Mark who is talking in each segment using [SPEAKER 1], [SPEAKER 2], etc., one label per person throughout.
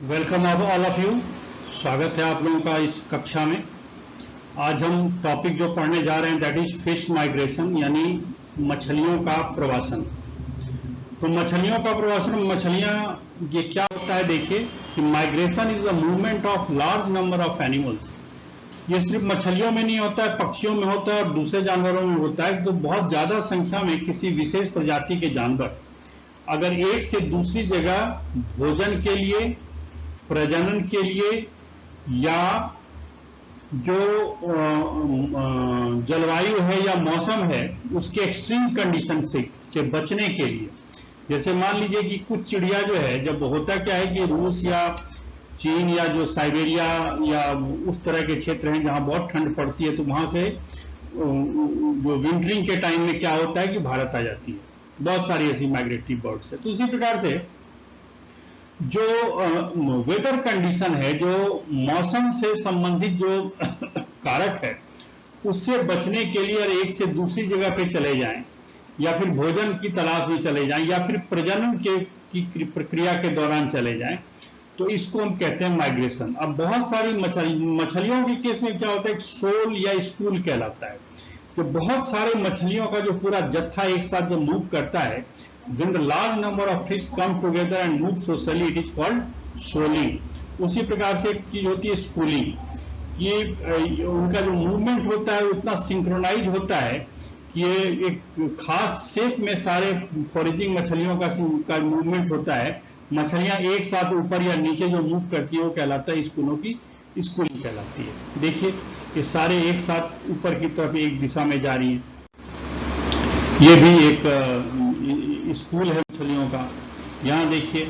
[SPEAKER 1] Welcome all of you. स्वागत है आप लोगों का इस कक्षा में। आज हम टॉपिक जो पढ़ने जा रहे हैं दैट इज फिश माइग्रेशन, यानी मछलियों का प्रवासन। तो मछलियों का प्रवासन, मछलियां ये क्या होता है, देखिए कि migration is the movement of large number of animals. ये सिर्फ मछलियों में नहीं होता है, पक्षियों में होता है और दूसरे जानवरों में होता है। तो बहुत ज्यादा संख्या में किसी विशेष प्रजाति के जानवर अगर एक से दूसरी जगह भोजन के लिए, प्रजनन के लिए या जो जलवायु है या मौसम है उसके एक्सट्रीम कंडीशन से बचने के लिए, जैसे मान लीजिए कि कुछ चिड़िया जो है, जब होता क्या है कि रूस या चीन या जो साइबेरिया या उस तरह के क्षेत्र हैं जहां बहुत ठंड पड़ती है, तो वहां से जो विंटरिंग के टाइम में क्या होता है कि भारत आ जाती है। बहुत सारी ऐसी माइग्रेटरी बर्ड्स है। तो उसी प्रकार से जो वेदर कंडीशन है, जो मौसम से संबंधित जो कारक है, उससे बचने के लिए और एक से दूसरी जगह पे चले जाएं या फिर भोजन की तलाश में चले जाएं या फिर प्रजनन की प्रक्रिया के दौरान चले जाएं, तो इसको हम कहते हैं माइग्रेशन। अब बहुत सारी मछलियों के केस में क्या होता है, एक शोल या स्कूल कहलाता है। तो बहुत सारे मछलियों का जो पूरा जत्था एक साथ जो मूव करता है, when the large number of fish come together and move socially, it is called shoaling। उसी प्रकार से एक चीज होती है स्कूलिंग। ये उनका जो मूवमेंट होता है उतना सिंक्रोनाइज होता है कि ये एक खास शेप में सारे फॉरेजिंग मछलियों का मूवमेंट होता है। मछलियां एक साथ ऊपर या नीचे जो मूव करती है वो कहलाता है स्कूलों की स्कूलिंग कहलाती है। देखिए ये सारे एक साथ ऊपर की तरफ एक दिशा में जा रही है। ये भी एक स्कूल है मछलियों का। यहाँ देखिए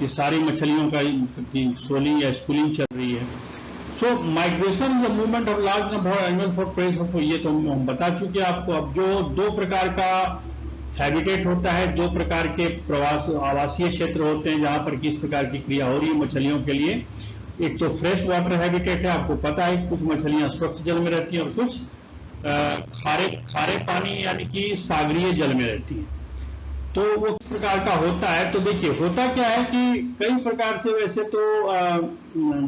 [SPEAKER 1] ये सारी मछलियों की सोलिंग या स्कूलिंग चल रही है। So migration is the movement of large number of animal for prey. ये तो हम बता चुके आपको। अब जो दो प्रकार का हैबिटेट होता है, दो प्रकार के आवासीय क्षेत्र होते हैं जहां पर किस प्रकार की क्रिया हो रही है मछलियों के लिए। एक तो फ्रेश वाटर हैबिटेट है, आपको पता है कुछ मछलियां स्वच्छ जल में रहती हैं और कुछ खारे पानी यानी कि सागरीय जल में रहती है। तो वो किस प्रकार का होता है, तो देखिए होता क्या है कि कई प्रकार से वैसे तो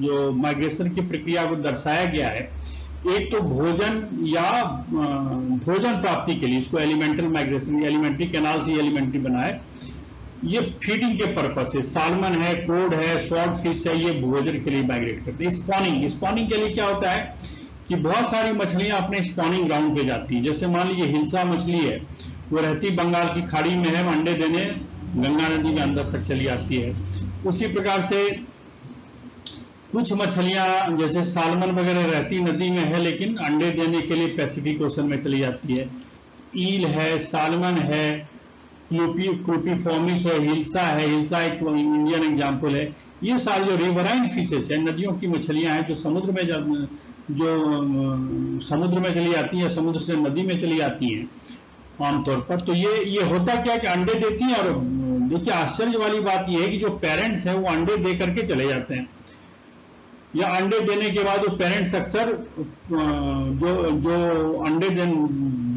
[SPEAKER 1] जो माइग्रेशन की प्रक्रिया को दर्शाया गया है। एक तो भोजन या भोजन प्राप्ति के लिए, इसको एलिमेंटल माइग्रेशन, एलिमेंट्री कैनाल से एलिमेंट्री बना है। ये फीडिंग के पर्पज से, सालमन है, कोड है, स्वॉर्ड फिश है, ये भोजन के लिए माइग्रेट करते हैं। स्पॉनिंग के लिए क्या होता है कि बहुत सारी मछलियां अपने स्पॉनिंग ग्राउंड पे जाती हैं। जैसे मान लीजिए हिल्सा मछली है, वो रहती बंगाल की खाड़ी में है, अंडे देने गंगा नदी के अंदर तक चली आती है। उसी प्रकार से कुछ मछलियां जैसे सालमन वगैरह रहती नदी में है लेकिन अंडे देने के लिए पैसिफिक ओशन में चली जाती है। ईल है, सालमन है, क्रूपीफॉर्मिस है, हिल्सा है। हिल्सा एक इंडियन एग्जाम्पल है। ये सारी जो रिवराइन फिशेस है, नदियों की मछलियां हैं जो समुद्र में चली आती है, समुद्र से नदी में चली आती हैं आमतौर पर। तो ये होता क्या है कि अंडे देती हैं। और देखिए आश्चर्य वाली बात यह है कि जो पेरेंट्स हैं वो अंडे दे करके चले जाते हैं, या अंडे देने के बाद वो पेरेंट्स अक्सर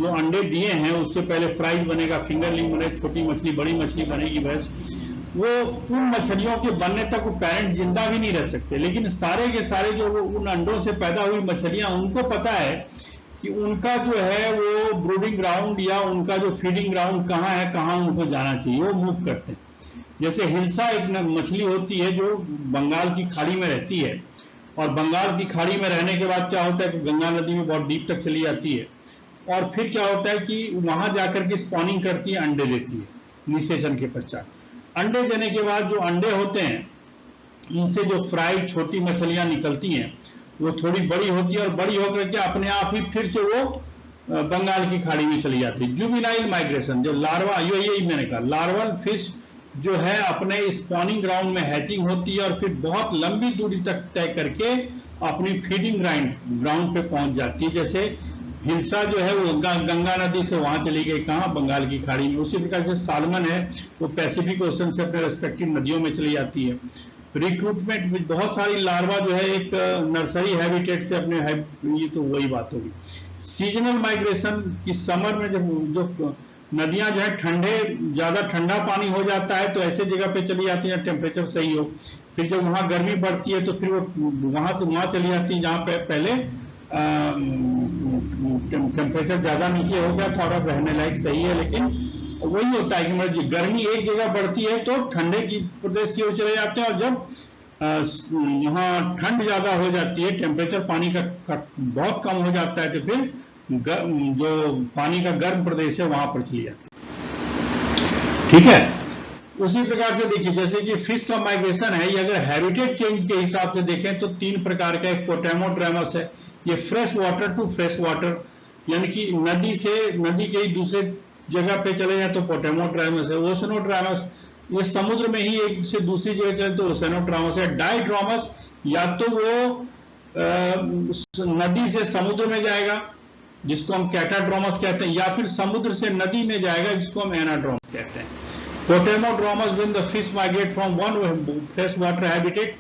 [SPEAKER 1] जो अंडे दिए हैं उससे पहले फ्राइज बनेगा, फिंगरलिंग बनेगा, छोटी मछली बड़ी मछली बनेगी, बस वो उन मछलियों के बनने तक वो पेरेंट्स जिंदा भी नहीं रह सकते। लेकिन सारे के सारे जो उन अंडों से पैदा हुई मछलियां, उनको पता है कि उनका जो है वो ब्रूडिंग ग्राउंड या उनका जो फीडिंग ग्राउंड कहाँ है, कहाँ उनको जाना चाहिए, वो मूव करते हैं। जैसे हिल्सा एक मछली होती है जो बंगाल की खाड़ी में रहती है, और बंगाल की खाड़ी में रहने के बाद क्या होता है कि गंगा नदी में बहुत डीप तक चली जाती है, और फिर क्या होता है कि वहां जाकर के स्पॉनिंग करती है, अंडे देती है निषेचन के पश्चात। अंडे देने के बाद जो अंडे होते हैं उनसे जो फ्राइड छोटी मछलियां निकलती हैं वो थोड़ी बड़ी होती है, और बड़ी होकर के अपने आप ही फिर से वो बंगाल की खाड़ी में चली जाती है। जुबिनाइल माइग्रेशन, जो लार्वा, यही मैंने कहा, लार्वल फिश जो है अपने स्पॉनिंग ग्राउंड में हैचिंग होती है और फिर बहुत लंबी दूरी तक तय करके अपनी फीडिंग ग्राउंड पे पहुंच जाती है। जैसे हिल्सा जो है वो गंगा नदी से वहां चली गई, कहां, बंगाल की खाड़ी में। उसी प्रकार से सालमन है वो पैसिफिक ओशन से अपने रेस्पेक्टिव नदियों में चली जाती है। रिक्रूटमेंट में बहुत सारी लार्वा जो है एक नर्सरी हैबिटेट से अपने ये तो वही बात होगी। सीजनल माइग्रेशन की समर में जो नदियां जो है ज्यादा ठंडा पानी हो जाता है तो ऐसे जगह पे चली जाती है टेम्परेचर सही हो। फिर जब वहां गर्मी बढ़ती है तो फिर वो वहां से वहां चली जाती है जहां पे पहले टेम्परेचर ज्यादा नीचे हो गया था और अब रहने लायक सही है। लेकिन वही होता है कि मतलब गर्मी एक जगह बढ़ती है तो ठंडे की प्रदेश की ओर चले जाते हैं, और जब यहाँ ठंड ज्यादा हो जाती है, टेम्परेचर पानी का बहुत कम हो जाता है, तो फिर जो पानी का गर्म प्रदेश है वहां पर चली जाती है। ठीक है, उसी प्रकार से देखिए जैसे कि फिश का माइग्रेशन है, ये अगर हैबिटेट चेंज के हिसाब से देखें तो 3 प्रकार का, एक पोटेमोड्रामस है, ये fresh water to fresh water, यानी कि नदी के ही दूसरे जगह पे चले जाए तो पोटेमोड्रामस है। ओशनोड्रामस, ये समुद्र में ही एक से दूसरी जगह चले तो ओशनोड्रामस है। डाइड्रामस, या तो वो नदी से समुद्र में जाएगा जिसको हम कैटाड्रामस कहते हैं, या फिर समुद्र से नदी में जाएगा जिसको हम एनाड्रामस कहते हैं। Potamodromous when the fish migrate from one fresh water habitat,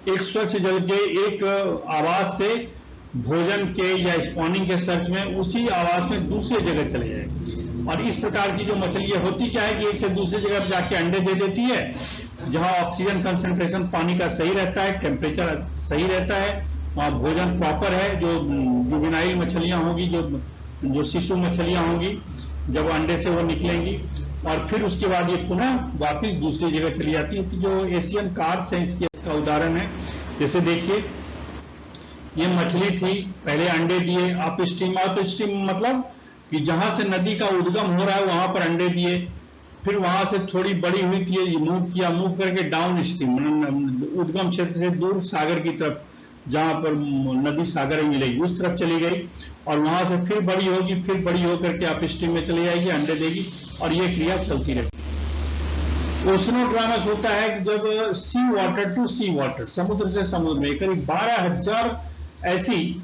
[SPEAKER 1] एक स्वच्छ जल के एक आवास से भोजन के या स्पॉनिंग के सर्च में उसी आवास में दूसरे जगह चले जाएगी। और इस प्रकार की जो मछलियां होती क्या है कि एक से दूसरी जगह पर जाके अंडे दे देती है, जहां ऑक्सीजन कंसंट्रेशन पानी का सही रहता है, टेम्परेचर सही रहता है, वहां भोजन प्रॉपर है। जो जुवेनाइल मछलियां होंगी, जो शिशु मछलियां होंगी, जब अंडे से वो निकलेंगी और फिर उसके बाद ये पुनः वापिस दूसरी जगह चली जाती है। तो जो एशियन कार्प्स है इसका उदाहरण है। जैसे देखिए ये मछली थी, पहले अंडे दिए, अपस्ट्रीम मतलब कि जहां से नदी का उद्गम हो रहा है वहां पर अंडे दिए, फिर वहां से थोड़ी बड़ी हुई थी, मूव करके डाउन स्ट्रीम, उद्गम क्षेत्र से दूर सागर की तरफ, जहां पर नदी सागर में मिलेगी उस तरफ चली गई, और वहां से फिर बड़ी होगी, फिर बड़ी होकर के अपस्ट्रीम में चली जाएगी, अंडे देगी, और ये क्रिया चलती रहेगी। ओशनोड्रामस होता है जब सी वाटर टू सी वाटर, समुद्र से समुद्र में, करीब 12,000 ऐसी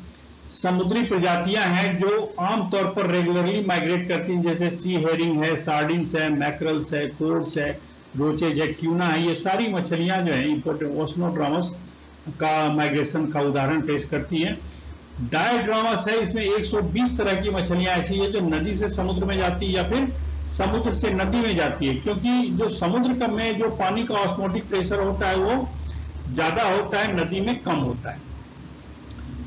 [SPEAKER 1] समुद्री प्रजातियां हैं जो आमतौर पर रेगुलरली माइग्रेट करती हैं, जैसे सी हेरिंग है, सार्डिन्स है, मैकरल्स है, कोड्स है, रोचेज है, ट्यूना है। ये सारी मछलियां जो है इंपोर्टेंट ओशनोड्रामस का माइग्रेशन का उदाहरण पेश करती है। डायड्रामस है, इसमें 120 तरह की मछलियां ऐसी है जो नदी से समुद्र में जाती है या फिर समुद्र से नदी में जाती है, क्योंकि जो समुद्र में जो पानी का ऑस्मोटिक प्रेशर होता है वो ज्यादा होता है, नदी में कम होता है।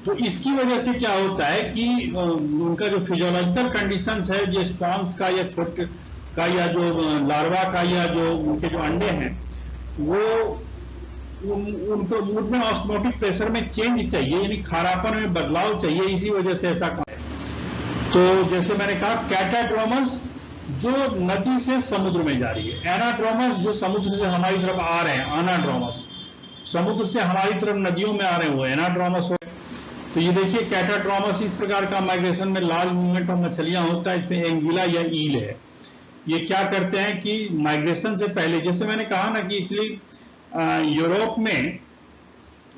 [SPEAKER 1] तो इसकी वजह से क्या होता है कि उनका जो फिजियोलॉजिकल कंडीशंस है, जो स्पॉन्स का या छोटे का या जो लार्वा का या जो उनके जो अंडे हैं, वो उनको उनमें ऑस्मोटिक प्रेशर में चेंज चाहिए, यानी खारापन में बदलाव चाहिए, इसी वजह से ऐसा है। तो जैसे मैंने कहा कैटाड्रोमस जो नदी से समुद्र में जा रही है, एनाड्रोमस जो समुद्र से हमारी तरफ आ रहे हैं, अनाड्रोमस समुद्र से हमारी तरफ नदियों में आ रहे हैं, वो एनाड्रोमस हो। तो ये देखिए कैटाड्रोमस इस प्रकार का माइग्रेशन में लार्ज मूवमेंट ऑफ मछलियां होता है। इसमें एंगुला या ईल है। ये क्या करते हैं कि माइग्रेशन से पहले, जैसे मैंने कहा ना कि एक्चुअली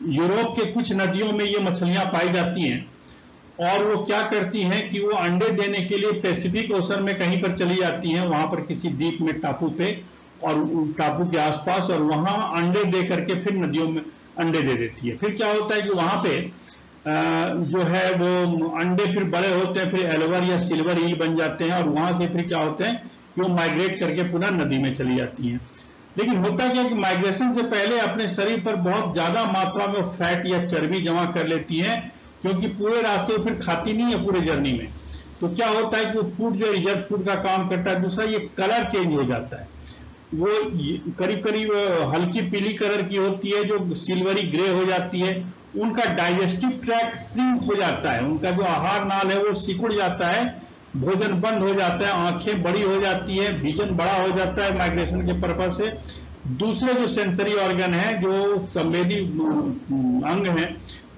[SPEAKER 1] यूरोप के कुछ नदियों में ये मछलियां पाई जाती हैं, और वो क्या करती हैं कि वो अंडे देने के लिए पैसिफिक ओशन में कहीं पर चली जाती हैं, वहां पर किसी द्वीप में, टापू पे और टापू के आसपास, और वहां अंडे दे करके फिर नदियों में अंडे दे देती है। फिर क्या होता है कि वहां पे जो है वो अंडे फिर बड़े होते हैं, फिर एल्वर या सिल्वर ईल बन जाते हैं, और वहां से फिर क्या होते हैं कि वो माइग्रेट करके पुनः नदी में चली जाती हैं। लेकिन होता क्या है कि माइग्रेशन से पहले अपने शरीर पर बहुत ज्यादा मात्रा में फैट या चर्बी जमा कर लेती हैं, क्योंकि पूरे रास्ते फिर खाती नहीं है पूरे जर्नी में। तो क्या होता है कि वो फूड जो रिजर्व फूड का काम करता है। दूसरा, ये कलर चेंज हो जाता है, वो करीब करीब हल्की पीली कलर की होती है, जो सिल्वरी ग्रे हो जाती है। उनका डाइजेस्टिव ट्रैक्ट श्रिंक हो जाता है, उनका जो आहार नाल है वो सिकुड़ जाता है, भोजन बंद हो जाता है, आंखें बड़ी हो जाती है, विजन बड़ा हो जाता है माइग्रेशन के पर्पज से। दूसरे जो सेंसरी ऑर्गन है, जो संवेदी अंग है,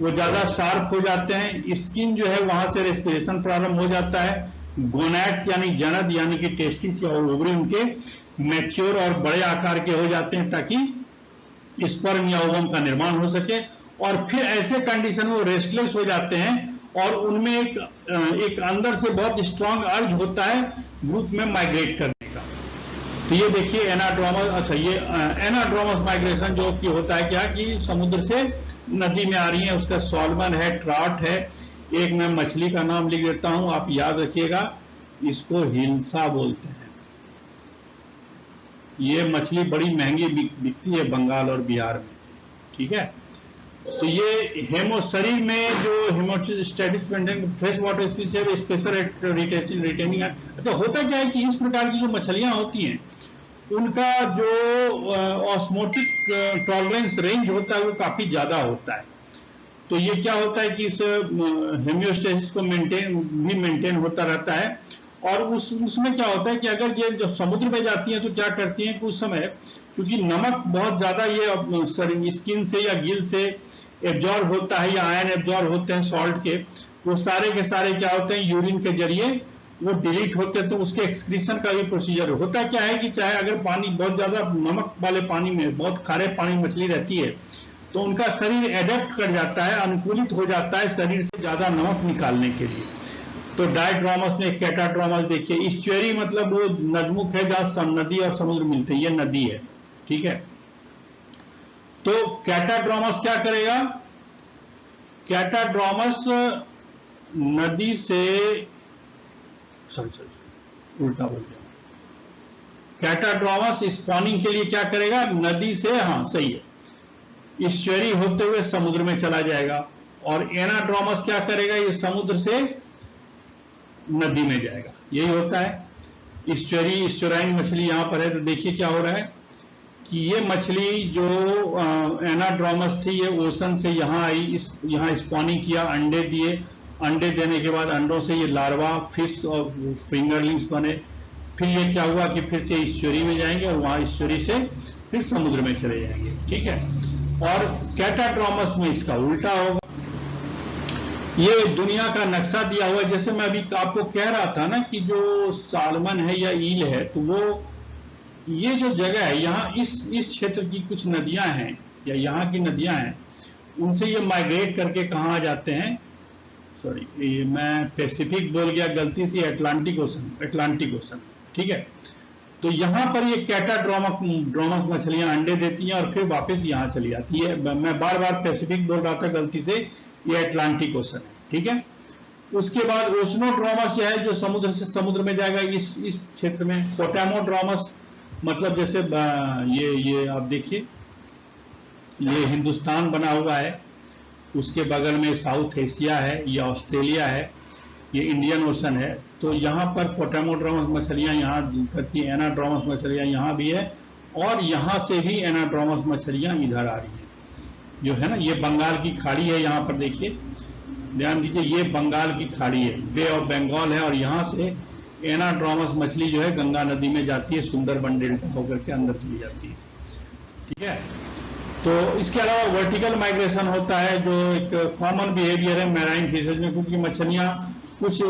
[SPEAKER 1] वो ज्यादा शार्प हो जाते हैं। स्किन जो है वहां से रेस्पिरेशन प्रारंभ हो जाता है। गोनैड्स यानी जनद यानी कि टेस्टिस और ओवरी उनके मैच्योर और बड़े आकार के हो जाते हैं, ताकि स्पर्म या ओवम का निर्माण हो सके। और फिर ऐसे कंडीशन में वो रेस्टलेस हो जाते हैं, और उनमें एक अंदर से बहुत स्ट्रांग अर्ज होता है ग्रुप में माइग्रेट करने का। तो ये देखिए एनाड्रोमस, अच्छा ये एनाड्रोमस माइग्रेशन जो कि होता है क्या कि समुद्र से नदी में आ रही है, उसका सॉल्मन है, ट्राउट है। एक मैं मछली का नाम लिख देता हूं, आप याद रखिएगा, इसको हिल्सा बोलते हैं। ये मछली बड़ी महंगी बिकती है बंगाल और बिहार में, ठीक है। तो ये शरीर में जो homeostasis maintain fresh water species special retaining. अच्छा, होता क्या है कि इस प्रकार की जो मछलियां होती हैं उनका जो ऑस्मोटिक टॉलरेंस रेंज होता है वो काफी ज्यादा होता है। तो ये क्या होता है कि इस हेमियोस्टेसिस को मेंटेन होता रहता है। और उसमें क्या होता है कि अगर ये जब समुद्र में जाती हैं तो क्या करती हैं कि उस समय क्योंकि नमक बहुत ज्यादा ये स्किन से या गिल से एब्जॉर्ब होता है या आयन एब्जॉर्ब होते हैं सॉल्ट के, वो सारे के सारे क्या होते हैं यूरिन के जरिए वो डिलीट होते हैं। तो उसके एक्सक्रीशन का भी प्रोसीजर होता क्या है कि चाहे अगर पानी बहुत ज्यादा नमक वाले पानी में बहुत खारे पानी में मछली रहती है तो उनका शरीर एडेप्ट कर जाता है, अनुकूलित हो जाता है शरीर से ज्यादा नमक निकालने के लिए। तो डायड्रोमस में कैटाड्रोमस देखिए, ईस्चुअरी मतलब वो नदमुख है जहां नदी और समुद्र मिलते हैं, ये नदी है, ठीक है। तो कैटाड्रोमस क्या करेगा, कैटाड्रोमस नदी से उल्टा बोल गया, कैटाड्रोमस स्पॉनिंग के लिए क्या करेगा, नदी से, हाँ सही है, ईस्चुअरी होते हुए समुद्र में चला जाएगा। और एनाड्रोमस क्या करेगा, ये समुद्र से नदी में जाएगा, यही होता है। ईस्चुराइन मछली यहां पर है। तो देखिए क्या हो रहा है कि ये मछली जो एनाड्रोमस थी ये ओशन से यहां आई, यहां स्पॉनिंग किया, अंडे दिए, अंडे देने के बाद अंडों से ये लार्वा फिश और फिंगरलिंग्स बने। फिर ये क्या हुआ कि फिर से ईस्चुअरी में जाएंगे और वहां ईस्चुअरी से फिर समुद्र में चले जाएंगे, ठीक है। और कैटाड्रोमस में इसका उल्टा होगा। ये दुनिया का नक्शा दिया हुआ है। जैसे मैं अभी आपको कह रहा था ना कि जो सालमन है या ईल है, तो वो ये जो जगह है यहाँ इस क्षेत्र की कुछ नदियां हैं या यहाँ की नदियां हैं, उनसे ये माइग्रेट करके कहाँ आ जाते हैं, सॉरी मैं पैसिफिक बोल गया गलती से, अटलांटिक ओशन, ठीक है। तो यहां पर ये कैटाड्रोमस मछलियां अंडे देती हैं और फिर वापस यहां चली जाती है। मैं बार बार पैसिफिक बोल रहा था गलती से, ये अटलांटिक ओशन है, ठीक है। उसके बाद ओशनोड्रोमस है जो समुद्र से समुद्र में जाएगा इस क्षेत्र में। पोटामोड्रोमस मतलब जैसे ये आप देखिए, ये हिंदुस्तान बना हुआ है, उसके बगल में साउथ एशिया है, ये ऑस्ट्रेलिया है, ये इंडियन ओशन है। तो यहाँ पर पोटामोड्रोमस मछलियाँ यहाँ करती हैं, एनाड्रोमस मछलियाँ यहाँ भी है और यहाँ से भी एनाड्रोमस मछलियाँ इधर आ रही हैं, जो है ना। ये बंगाल की खाड़ी है, यहाँ पर देखिए, ध्यान दीजिए, ये बंगाल की खाड़ी है, बे ऑफ बंगाल है, और यहाँ से एनाड्रोमस मछली जो है गंगा नदी में जाती है, सुंदरबन डेल्टा होकर के अंदर चली जाती है, ठीक है। तो इसके अलावा वर्टिकल माइग्रेशन होता है जो एक कॉमन बिहेवियर है मैराइन फिशेज में, क्योंकि मछलियां कुछ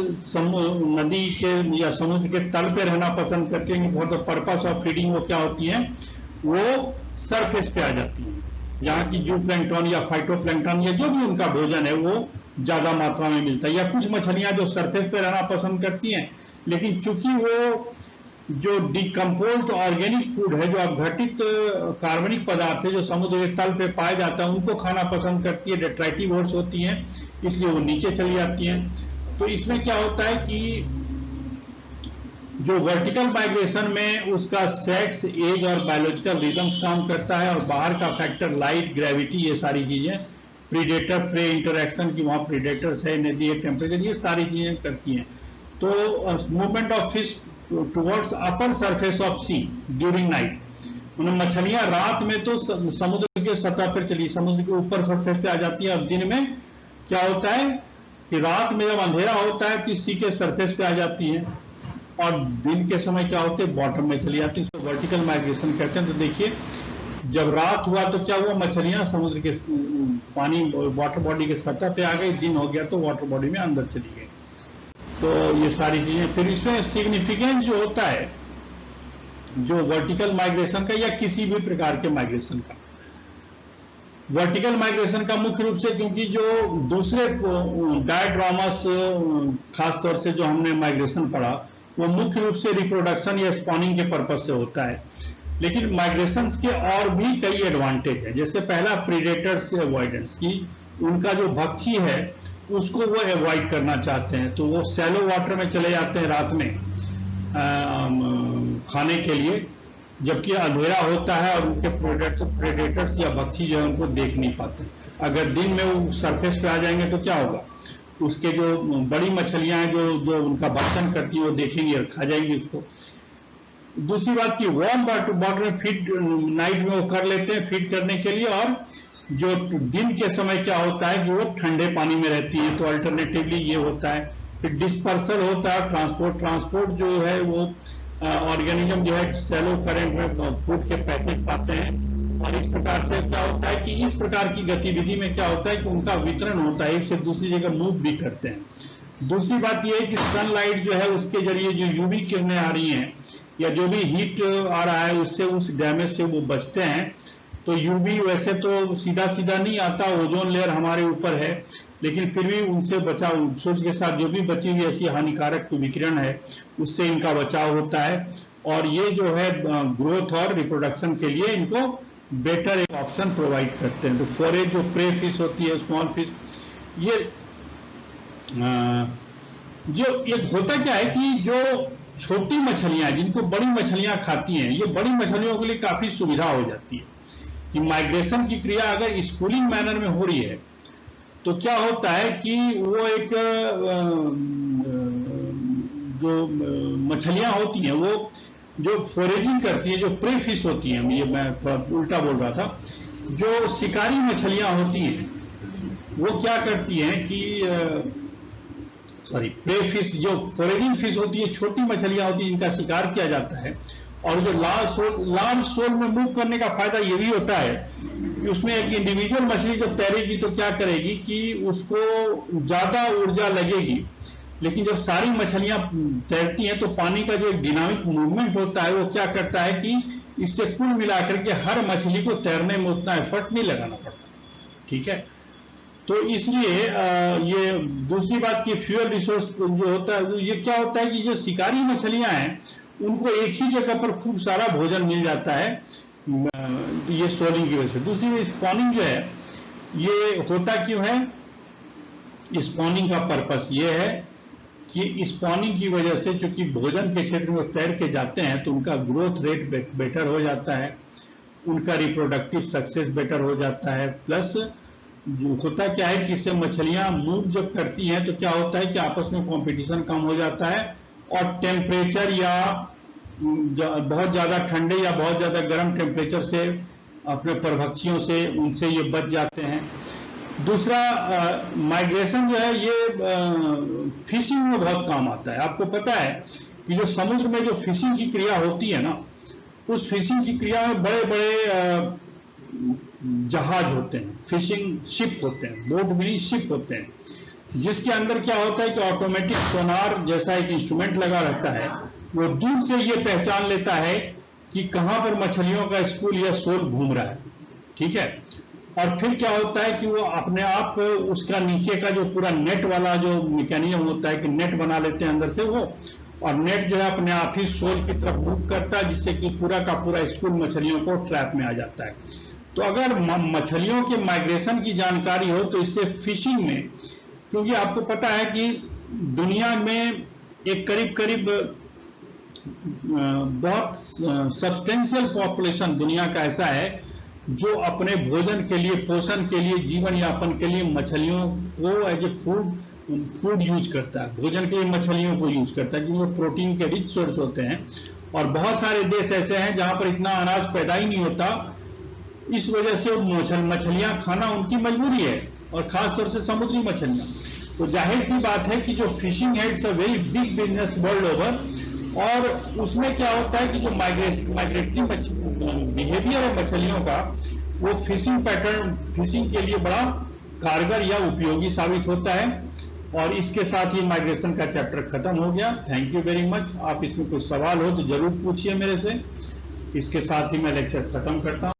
[SPEAKER 1] नदी के या समुद्र के तल पे रहना पसंद करती हैं। बहुत पर्पस ऑफ फीडिंग वो क्या होती है, वो सरफेस पे आ जाती है, यहाँ की जू प्लैंक्टन या फाइटोप्लैंक्टन या जो भी उनका भोजन है वो ज्यादा मात्रा में मिलता है। या कुछ मछलियां जो सरफेस पे रहना पसंद करती हैं, लेकिन चूंकि वो जो डिकम्पोज्ड ऑर्गेनिक फूड है, जो अपघटित कार्बनिक पदार्थ है जो समुद्र के तल पे पाया जाता है, उनको खाना पसंद करती है, डेट्राइटिवोर्स होती हैं, इसलिए वो नीचे चली जाती हैं। तो इसमें क्या होता है कि जो वर्टिकल माइग्रेशन में उसका सेक्स, एज और बायोलॉजिकल रिदम्स काम करता है, और बाहर का फैक्टर लाइट, ग्रेविटी, ये सारी चीजें, प्रीडेटर प्रे इंटरैक्शन की वहां प्रीडेटर्स है, नदी है, टेम्परेचर, ये सारी चीजें करती हैं। तो movement of fish towards upper surface of sea during night, उन्हें मछलियां रात में तो समुद्र के सतह पर चली, समुद्र के ऊपर सरफेस पे आ जाती है, और दिन में क्या होता है कि रात में जब अंधेरा होता है तो सी के सरफेस पे आ जाती है, और दिन के समय क्या होते हैं, बॉटम में चली जाती है। इसको वर्टिकल माइग्रेशन कहते हैं। तो देखिए, जब रात हुआ तो क्या हुआ, मछलियां समुद्र के पानी वाटर बॉडी के सतह पे आ गई, दिन हो गया तो वाटर बॉडी में अंदर चली गई। तो ये सारी चीजें, फिर इसमें सिग्निफिकेंस जो होता है जो वर्टिकल माइग्रेशन का या किसी भी प्रकार के माइग्रेशन का, वर्टिकल माइग्रेशन का मुख्य रूप से, क्योंकि जो दूसरे डायड्रोमस खासतौर से जो हमने माइग्रेशन पढ़ा, वो मुख्य रूप से रिप्रोडक्शन या स्पॉनिंग के पर्पज से होता है। लेकिन माइग्रेशंस के और भी कई एडवांटेज है। जैसे पहला, प्रीडेटर्स से अवॉइडेंस की, उनका जो भक्षी है उसको वो अवॉइड करना चाहते हैं, तो वो शैलो वाटर में चले जाते हैं रात में खाने के लिए, जबकि अंधेरा होता है और उनके प्रेडेटर्स या भक्षी जो है उनको देख नहीं पाते। अगर दिन में वो सरफेस पे आ जाएंगे तो क्या होगा, उसके जो बड़ी मछलियां हैं जो उनका भक्षण करती हैं वो देखेंगी और खा जाएंगी उसको। दूसरी बात की वार्म वाटर में फीड नाइट में वो कर लेते हैं फीड करने के लिए, और जो दिन के समय क्या होता है कि वो ठंडे पानी में रहती है, तो अल्टरनेटिवली ये होता है। फिर डिस्पर्सल होता है, ट्रांसपोर्ट जो है वो ऑर्गेनिज्म जो है सेलो करंट में फूड के पैकेज पाते हैं, और इस प्रकार से क्या होता है कि इस प्रकार की गतिविधि में क्या होता है कि उनका वितरण होता है, एक से दूसरी जगह मूव भी करते हैं। दूसरी बात यह है कि सनलाइट जो है उसके जरिए जो यूवी किरणें आ रही हैं या जो भी हीट आ रहा है उससे उस डैमेज से वो बचते हैं। तो यूवी वैसे तो सीधा सीधा नहीं आता, ओजोन लेयर हमारे ऊपर है, लेकिन फिर भी उनसे बचाव, सूर्य के साथ जो भी बची हुई ऐसी हानिकारक विकिरण है उससे इनका बचाव होता है, और ये जो है ग्रोथ और रिप्रोडक्शन के लिए इनको बेटर एक ऑप्शन प्रोवाइड करते हैं। तो फोरेज जो प्रे फिश होती है, स्मॉल फिश, ये जो एक होता क्या है कि जो छोटी मछलियां जिनको बड़ी मछलियां खाती हैं, ये बड़ी मछलियों के लिए काफी सुविधा हो जाती है कि माइग्रेशन की क्रिया अगर स्कूलिंग मैनर में हो रही है तो क्या होता है कि वो एक जो मछलियां होती हैं वो जो फोरेजिंग करती है, जो प्रे फिश होती हैं, ये मैं थोड़ा उल्टा बोल रहा था, जो शिकारी मछलियां होती हैं वो क्या करती हैं कि प्रे फिश, जो फोरेजिंग फिश होती है, छोटी मछलियां होती हैं जिनका शिकार किया जाता है, और जो लार्ज सोल में मूव करने का फायदा ये भी होता है कि उसमें एक इंडिविजुअल मछली जब तैरेगी तो क्या करेगी कि उसको ज्यादा ऊर्जा लगेगी, लेकिन जब सारी मछलियां तैरती हैं तो पानी का जो एक डिनामिक मूवमेंट होता है वो क्या करता है कि इससे कुल मिलाकर के हर मछली को तैरने में उतना एफर्ट नहीं लगाना पड़ता। ठीक है, तो इसलिए ये दूसरी बात की फ्यूल रिसोर्स जो होता है, ये क्या होता है कि जो शिकारी मछलियां हैं उनको एक ही जगह पर खूब सारा भोजन मिल जाता है ये सोलिंग की वजह से। दूसरी स्पॉनिंग जो है ये होता क्यों है, स्पॉनिंग का पर्पस ये है कि स्पॉनिंग की वजह से चूंकि भोजन के क्षेत्र में तैर के जाते हैं तो उनका ग्रोथ रेट बेटर हो जाता है, उनका रिप्रोडक्टिव सक्सेस बेटर हो जाता है, प्लस होता क्या है कि इससे मछलियां मूव जब करती हैं तो क्या होता है कि आपस में कंपटीशन कम हो जाता है, और टेम्परेचर या बहुत ज्यादा ठंडे या बहुत ज्यादा गर्म टेम्परेचर से अपने परभक्षियों से उनसे ये बच जाते हैं। दूसरा माइग्रेशन जो है ये फिशिंग में बहुत काम आता है। आपको पता है कि जो समुद्र में जो फिशिंग की क्रिया होती है ना, उस फिशिंग की क्रिया में बड़े बड़े जहाज होते हैं, फिशिंग शिप होते हैं, बोट भी शिप होते हैं, जिसके अंदर क्या होता है कि ऑटोमेटिक सोनार जैसा एक इंस्ट्रूमेंट लगा रहता है, वो दूर से ये पहचान लेता है कि कहां पर मछलियों का स्कूल या सोल घूम रहा है। ठीक है, और फिर क्या होता है कि वो अपने आप उसका नीचे का जो पूरा नेट वाला जो मैकेनिज्म होता है कि नेट बना लेते हैं अंदर से वो, और नेट जो है अपने आप ही सोल की तरफ मूव करता है, जिससे कि पूरा का पूरा स्कूल मछलियों को ट्रैप में आ जाता है। तो अगर मछलियों के माइग्रेशन की जानकारी हो तो इससे फिशिंग में, क्योंकि आपको पता है कि दुनिया में एक करीब बहुत सब्सटेंशियल पॉपुलेशन दुनिया का ऐसा है जो अपने भोजन के लिए, पोषण के लिए, जीवन यापन के लिए मछलियों को एज ए फूड यूज करता है, भोजन के लिए मछलियों को यूज करता है, क्योंकि वो प्रोटीन के रिच सोर्स होते हैं। और बहुत सारे देश ऐसे हैं जहां पर इतना अनाज पैदा ही नहीं होता, इस वजह से मछलियां खाना उनकी मजबूरी है, और खासतौर से समुद्री मछलियां। तो जाहिर सी बात है कि जो फिशिंग है it's a very big business world over, और उसमें क्या होता है कि जो माइग्रेटरी बिहेवियर है मछलियों का, वो फिशिंग पैटर्न, फिशिंग के लिए बड़ा कारगर या उपयोगी साबित होता है। और इसके साथ ही माइग्रेशन का चैप्टर खत्म हो गया। Thank you very much. आप इसमें कोई सवाल हो तो जरूर पूछिए मेरे से। इसके साथ ही मैं लेक्चर खत्म करता हूं।